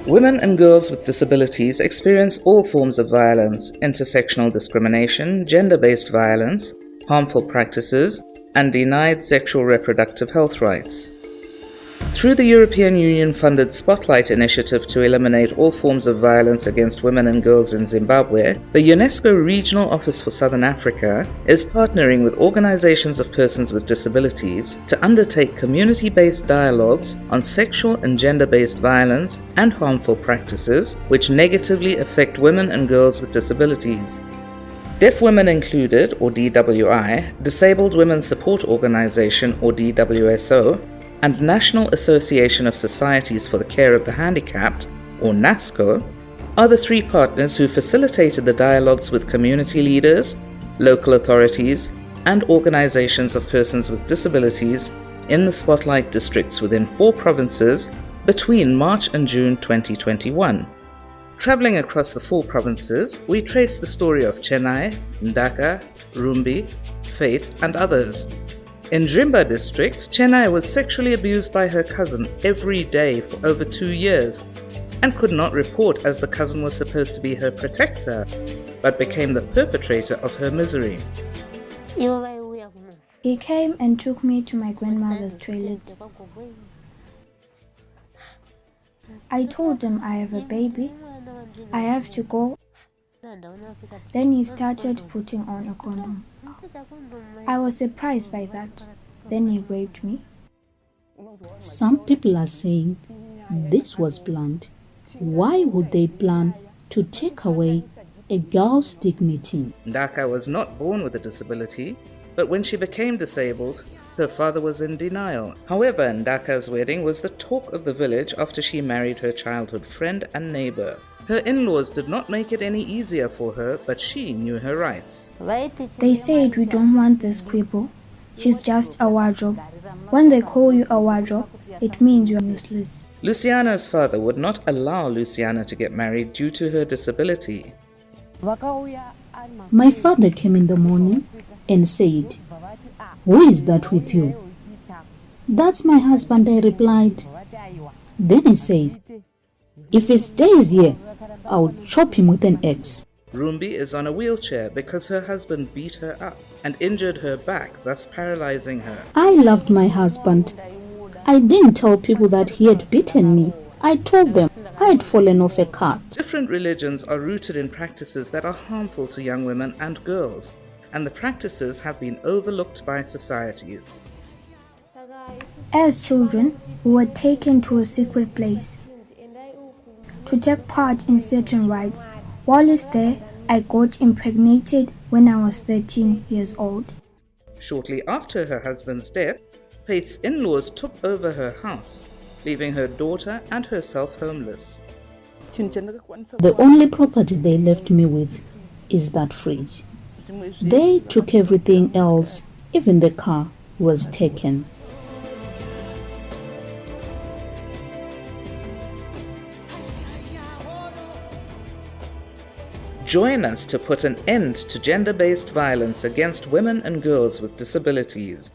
Women and girls with disabilities experience all forms of violence, intersectional discrimination, gender-based violence, harmful practices, and denied sexual reproductive health rights. Through the European Union-funded Spotlight initiative to eliminate all forms of violence against women and girls in Zimbabwe, the UNESCO Regional Office for Southern Africa is partnering with organizations of persons with disabilities to undertake community-based dialogues on sexual and gender-based violence and harmful practices which negatively affect women and girls with disabilities. Deaf Women Included, or DWI, Disabled Women's Support Organization, or DWSO, and National Association of Societies for the Care of the Handicapped, or NASCO, are the three partners who facilitated the dialogues with community leaders, local authorities, and organizations of persons with disabilities in the Spotlight districts within 4 provinces between March and June 2021. Traveling across the 4 provinces, we trace the story of Chennai, Ndaka, Rumbi, Faith, and others. In Jimba district, Chennai was sexually abused by her cousin every day for over 2 years and could not report as the cousin was supposed to be her protector, but became the perpetrator of her misery. He came and took me to my grandmother's toilet. I told him I have a baby, I have to go. Then he started putting on a condom. I was surprised by that. Then he raped me. Some people are saying this was planned. Why would they plan to take away a girl's dignity? Ndaka was not born with a disability, but when she became disabled, her father was in denial. However, Ndaka's wedding was the talk of the village after she married her childhood friend and neighbor. Her in-laws did not make it any easier for her, but she knew her rights. They said we don't want this cripple. She's just a wardrobe. When they call you a wardrobe, it means you're useless. Luciana's father would not allow Luciana to get married due to her disability. My father came in the morning and said, "Who is that with you?" "That's my husband," I replied. Then he said, "If he stays here, I'll chop him with an axe." Rumbi is on a wheelchair because her husband beat her up and injured her back, thus paralyzing her. I loved my husband. I didn't tell people that he had beaten me. I told them I had fallen off a cart. Different religions are rooted in practices that are harmful to young women and girls, and the practices have been overlooked by societies. As children, we were taken to a secret place to take part in certain rites. While there, I got impregnated when I was 13 years old. Shortly after her husband's death, Faith's in-laws took over her house, leaving her daughter and herself homeless. The only property they left me with is that fridge. They took everything else, even the car was taken. Join us to put an end to gender-based violence against women and girls with disabilities.